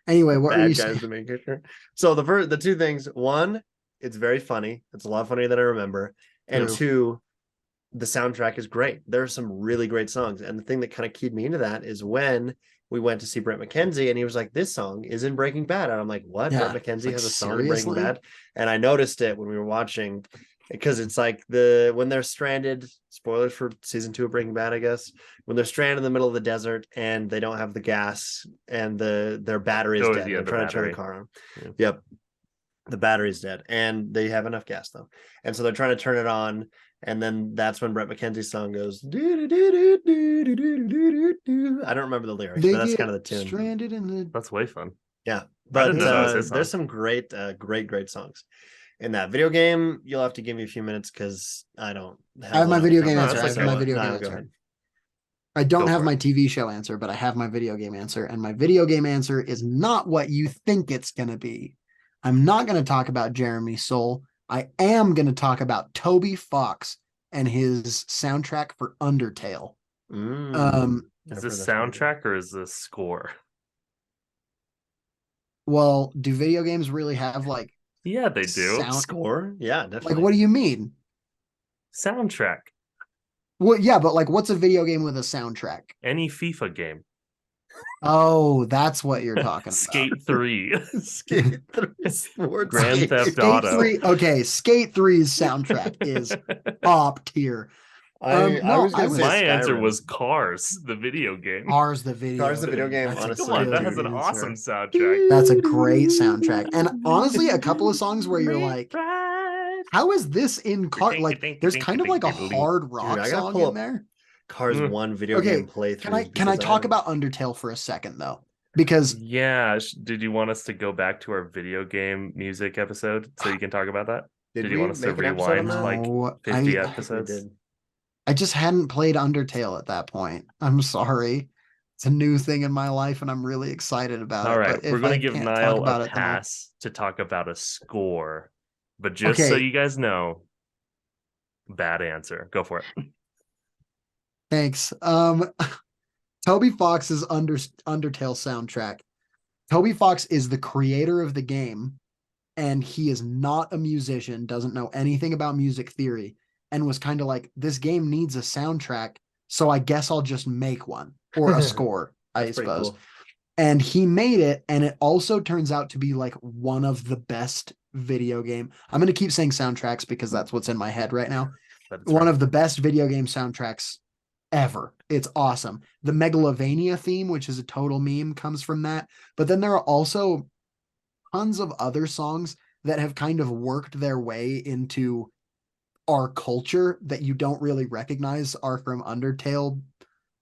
Anyway, what were Bad you guys saying? the main character. So the two things: one, it's very funny. It's a lot funnier than I remember. And True. two, the soundtrack is great. There are some really great songs. And the thing that kind of keyed me into that is when we went to see Brett McKenzie and he was like, this song is in Breaking Bad. And I'm like, what? Yeah, Brett McKenzie like, has a song in Breaking seriously? Bad? And I noticed it when we were watching because it's like when they're stranded, spoilers for season 2 of Breaking Bad, I guess, when they're stranded in the middle of the desert and they don't have the gas and their battery is dead. Yeah, They're the trying to turn the battery. car on. Yeah. Yep. The battery's dead and they have enough gas though. And so they're trying to turn it on. And then that's when Brett McKenzie's song goes. I don't remember the lyrics, They but that's get kind of the tune. stranded in the. That's way fun. Yeah. I But didn't know that was his there's song. some great songs in that video game. You'll have to give me a few minutes because I don't have I have a my lot of video time. game No, answer. I that's have okay. my video game Go answer. ahead. I don't Go have for my it. TV show answer, but I have my video game answer. And my video game answer is not what you think it's going to be. I'm not going to talk about Jeremy Soule. I am going to talk about Toby Fox and his soundtrack for Undertale. Is this soundtrack or is this score? Well, do video games really have like Yeah, they do. sound? Score? Yeah, definitely. Like, what do you mean? Soundtrack. Well, yeah, but like, what's a video game with a soundtrack? Any FIFA game. Oh, that's what you're talking about. Skate 3. Skate 3 sports Grand game. Theft Skate Auto. 3. Okay, Skate 3's soundtrack is top tier. I No, was gonna say My answer Skyrim. was Cars, the video game. Cars the video. Cars the video game. That's a Honestly, Come on, that has good an answer. awesome soundtrack. That's a great soundtrack. And honestly, a couple of songs where you're like, Right. how is this in car? Like, there's kind of like a hard rock Dude, I gotta song pull in up there. Cars Mm. 1 video Okay, game playthrough. Can I talk about Undertale for a second though? Because Yeah, did you want us to go back to our video game music episode so you can talk about that? Did you we want us to make an episode on rewind that? like No, 50 I I think we episodes? did. I just hadn't played Undertale at that point. I'm sorry. It's a new thing in my life and I'm really excited about All it. right, But if we're going I to give can't talk Niall about a it, then I'll- pass to talk about a score. But just so Okay. you guys know, bad answer. Go for it. Thanks. Toby Fox's Undertale soundtrack. Toby Fox is the creator of the game, and he is not a musician, doesn't know anything about music theory, and was kind of like, this game needs a soundtrack, so I guess I'll just make one or a score, I That's pretty suppose. cool. And he made it, and it also turns out to be like one of the best video game. I'm going to keep saying soundtracks because that's what's in my head right now. That's One right. of the best video game soundtracks ever. It's awesome. The Megalovania theme, which is a total meme, comes from that. But then there are also tons of other songs that have kind of worked their way into our culture that you don't really recognize are from Undertale.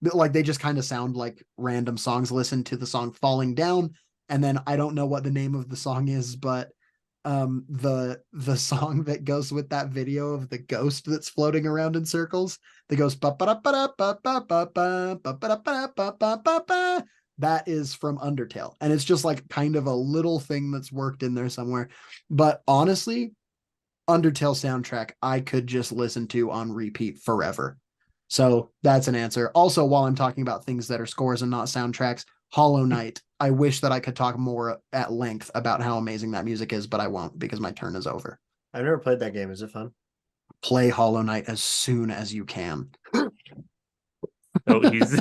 Like they just kind of sound like random songs. Listen to the song Falling Down, and then I don't know what the name of the song is, but the song that goes with that video of the ghost that's floating around in circles that goes ba ba ba ba ba ba ba ba ba ba ba ba ba. that is from Undertale. And it's just like kind of a little thing that's worked in there somewhere. But honestly, Undertale soundtrack, I could just listen to on repeat forever. So that's an answer. Also, while I'm talking about things that are scores and not soundtracks, Hollow Knight, I wish that I could talk more at length about how amazing that music is, but I won't because my turn is over. I've never played that game. Is it fun? Play Hollow Knight as soon as you can. Oh, he's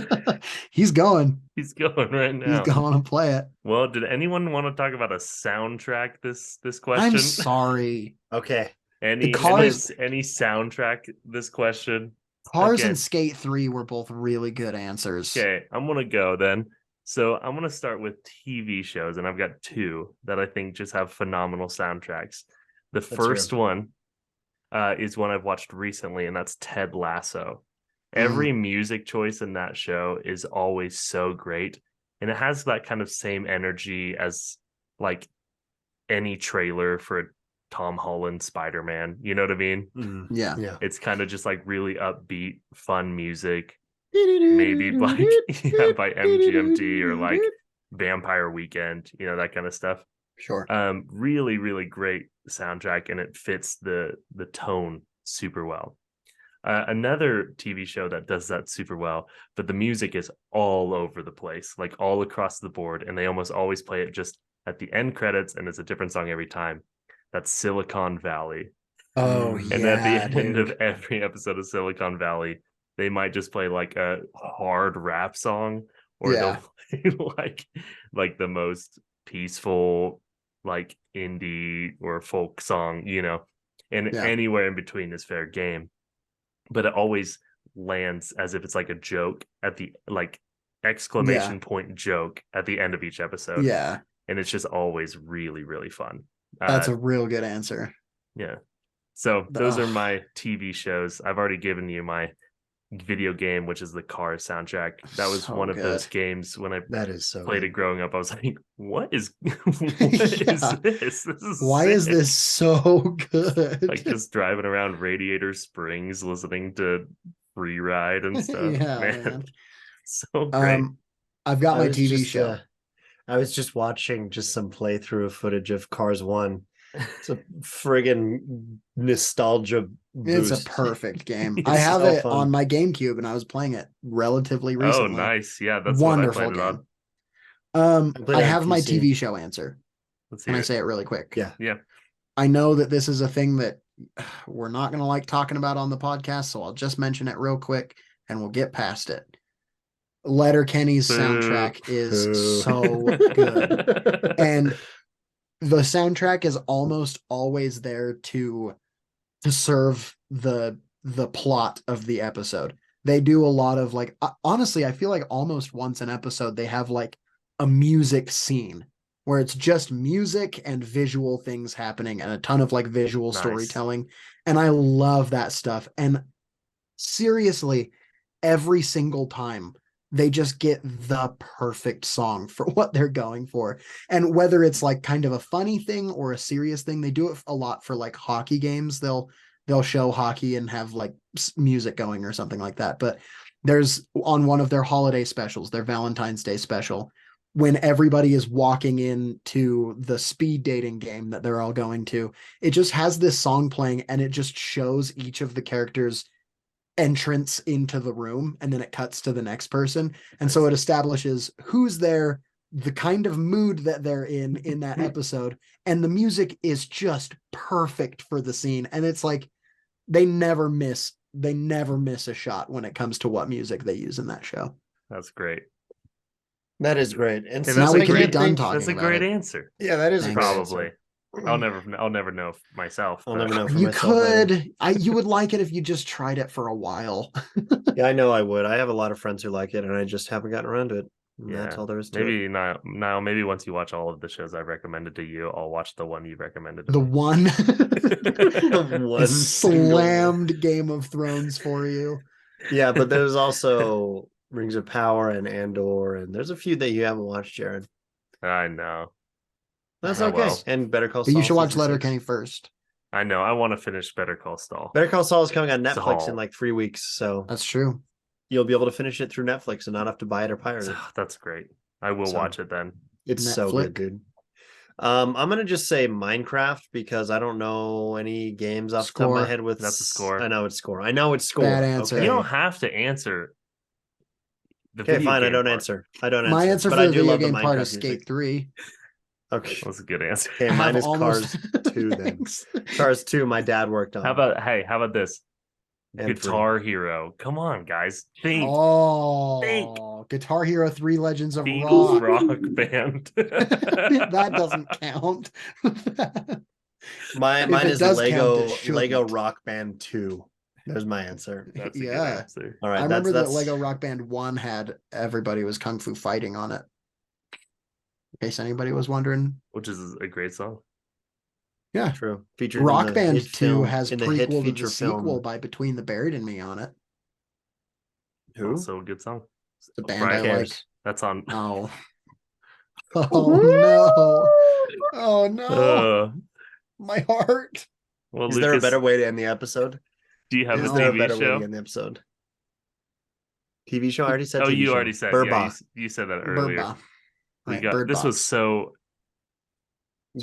he's going. he's going right now. He's going to play it. Well, did anyone want to talk about a soundtrack this I'm question? sorry. Okay. Any Cars- any soundtrack this question? Cars Again. and Skate 3 were both really good answers. Okay, I'm gonna go then. So I'm gonna start with TV shows, and I've got two that I think just have phenomenal soundtracks. The hear first 'em. one is one I've watched recently, and that's Ted Lasso. Every music choice in that show is always so great, and it has that kind of same energy as like any trailer for a Tom Holland Spider-Man. You know what I mean? Yeah. Yeah. It's kind of just like really upbeat, fun music. Maybe like by MGMT or like Vampire Weekend, that kind of stuff. Sure. Really, really great soundtrack, and it fits the tone super well. Another TV show that does that super well, but the music is all over the place, like all across the board, and they almost always play it just at the end credits, and it's a different song every time. That's Silicon Valley. Oh, And yeah. And at the end dude. of every episode of Silicon Valley, they might just play like a hard rap song, or Yeah. they'll play like the most peaceful, like indie or folk song, and Yeah. anywhere in between is fair game. But it always lands as if it's like a joke at the like exclamation point joke at the end of each episode. Yeah. And it's just always really, really fun. That's a real good answer. Yeah. So those are Ugh. my TV shows. I've already given you my video game, which is the Cars soundtrack. That was So one of those good. games when I That is so played good. it growing up. I was like, what is this? This is Why is sick. this so good? Like just driving around Radiator Springs listening to Free Ride and stuff. Yeah, man. man. So great. I've got I my was TV just, show. I was just watching just some playthrough of footage of Cars 1. It's a friggin' nostalgia It's boost. a perfect game. It's I have so it fun. on my GameCube, and I was playing it relatively Oh, recently. nice. Yeah, that's Wonderful what I played it game. on. I played I it on have my PC. TV show answer. Let's Can hear I it. say it really quick? Yeah. Yeah. I know that this is a thing that we're not going to like talking about on the podcast, so I'll just mention it real quick and we'll get past it. Letterkenny's Boo. soundtrack is Boo. so good. And the soundtrack is almost always there to serve the plot of the episode. They do a lot of like honestly, I feel like almost once an episode they have like a music scene where it's just music and visual things happening and a ton of like visual Nice. storytelling. And I love that stuff. And seriously, every single time they just get the perfect song for what they're going for. And whether it's like kind of a funny thing or a serious thing, they do it a lot for like hockey games. They'll show hockey and have like music going or something like that. But there's on one of their holiday specials, their Valentine's Day special, when everybody is walking into the speed dating game that they're all going to, it just has this song playing and it just shows each of the characters' entrance into the room, and then it cuts to the next person. And so it establishes who's there, the kind of mood that they're in that episode, and the music is just perfect for the scene. And it's like they never miss a shot when it comes to what music they use in that show. That's great. That is great. And And so now that's we a can be great, done talking that's a about great it. answer. Yeah, that is a Thanks. great Probably. answer. I'll never know myself. I'll but- never know for You myself either. could, you would like it if you just tried it for a while. Yeah, I know I would. I have a lot of friends who like it, and I just haven't gotten around to it. And that's Yeah, all there is to it. Maybe now, maybe once you watch all of the shows I've recommended to you, I'll watch the one you recommended to The me. one The one I single slammed Game of Thrones for you. Yeah, but there's also Rings of Power and Andor, and there's a few that you haven't watched, Jared. I know. That's Oh, okay. well. And Better Call But Saul. you should watch season 6. Letterkenny first. I know. I want to finish Better Call Saul. Better Call Saul is coming on Netflix Saul. in like 3 weeks, so That's true. you'll be able to finish it through Netflix and not have to buy it or pirate it. That's great. I will So- watch it then. It's so good, Netflix. dude. I'm gonna just say Minecraft because I don't know any games off the top of my Score. head with. That's a score. I know it's score. I know it's score. Bad answer. Okay. You don't have to answer. The Okay, video fine. I game don't part. answer. I don't My answer. answer But for I the do video love the game part Minecraft is music. Skate 3. Okay. That's a good answer. Okay, I mine have is almost- Cars 2 then. Thanks. Cars 2, my dad worked on. How about this? And Guitar Hero. Come on, guys. Think. Oh, Guitar Hero 3 Legends of Think Rock. rock band. That doesn't count. Mine If it is does count, Lego it shouldn't. Lego Rock Band 2. There's my answer. That's a good Yeah. answer. All right, I remember that's that Lego Rock Band 1 had everybody was kung fu fighting on it. In case anybody was wondering. Which is a great song. Yeah. true. Featured Rock in the Band hit 2 film, has in the hit prequel to feature the sequel film. by Between the Buried and Me on it. Who? Also a good song. The band Brian I like. cares? That's on. Oh. Oh no. Oh no. Uh, My heart. well, Is there a Lucas, better way to end the episode? do you have Is a there a TV better way to show? end the episode? TV show? I already said Oh, TV you show. already said. Burba. Yeah, you said that earlier. Burba. We Right, got Bird this Box. was so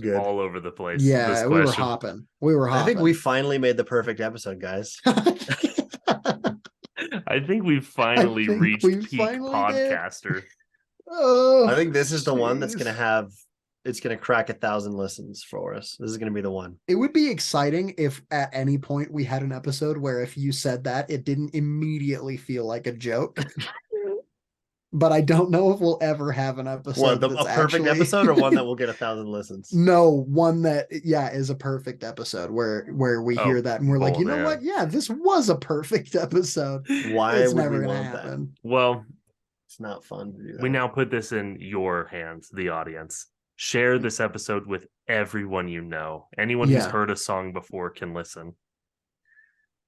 Good. all over the place. Yeah, this we were question. hopping. We were I hopping. think we finally made the perfect episode, guys. I think we finally think reached we peak finally did. podcaster. Oh, I think this is the one that's jeez. gonna have it's gonna crack 1,000 listens for us. This is gonna be the one. It would be exciting if at any point we had an episode where if you said that, it didn't immediately feel like a joke. But I don't know if we'll ever have an episode. What, a that's perfect actually... episode or one that will get 1,000 listens? No, one that is a perfect episode where we hear that and we're like, oh, you know man. what? Yeah, this was a perfect episode. Why It's would never we gonna want that? happen. Well, It's not fun to do that. we now put this in your hands, the audience. Share this episode with everyone you know. Anyone who's Yeah. heard a song before can listen.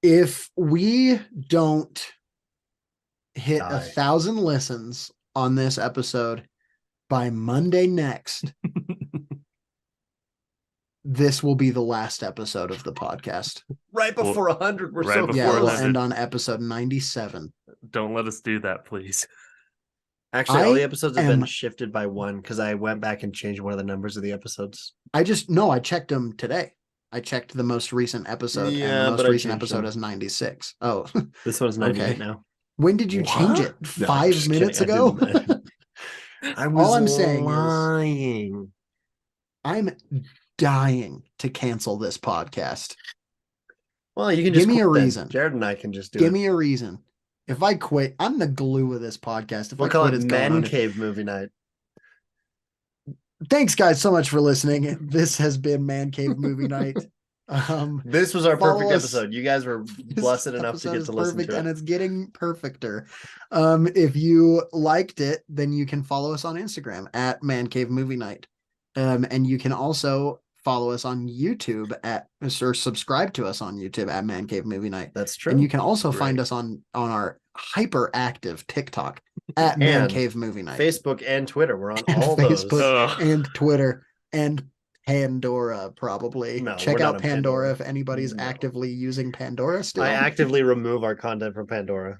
If we don't hit Die. 1,000 listens on this episode by Monday next, this will be the last episode of the podcast. Right before 100, we're right so before Yeah, we'll 100. end on episode 97. Don't let us do that, please. Actually, all I the episodes have been am- shifted by one because I went back and changed one of the numbers of the episodes. I checked them today. I checked the most recent episode, and Yeah, the most but I recent changed episode them. is 96. Oh, This one's 98 Okay. now. when did you change What? it? No, I'm 5 just minutes kidding. ago? I was All I'm saying is- lying. I'm dying to cancel this podcast. Well, you can Give just me a quit then. reason. Jared and I can just do Give it. me a reason. If I quit, I'm the glue of this podcast. If We'll I call quit, it it's going Man on. Cave Movie Night. Thanks, guys, so much for listening. This has been Man Cave Movie Night. This was our Follow perfect us. episode. You guys were This blessed enough to episode get is to listen perfect, to and it. it's getting perfecter. If you liked it, then you can follow us on Instagram at Man Cave Movie Night. And you can also follow us on YouTube or subscribe to us on YouTube at Man Cave Movie Night. That's true. And you can also find Great. us on our hyperactive TikTok at Man And Cave Movie Night. Facebook and Twitter. We're on And all Facebook. those. Ugh. And Twitter and Pandora, probably. No, Check we're not out on Pandora Pandora. if anybody's No. actively using Pandora still. I actively remove our content from Pandora.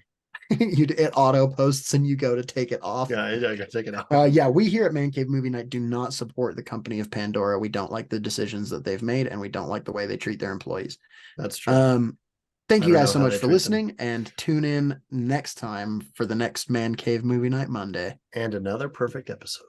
It auto posts and you go to take it off. Yeah, I gotta take it out. Yeah, we here at Man Cave Movie Night do not support the company of Pandora. We don't like the decisions that they've made, and we don't like the way they treat their employees. That's true. Thank I you don't guys know so how much they for treat them. listening, and tune in next time for the next Man Cave Movie Night Monday. And another perfect episode.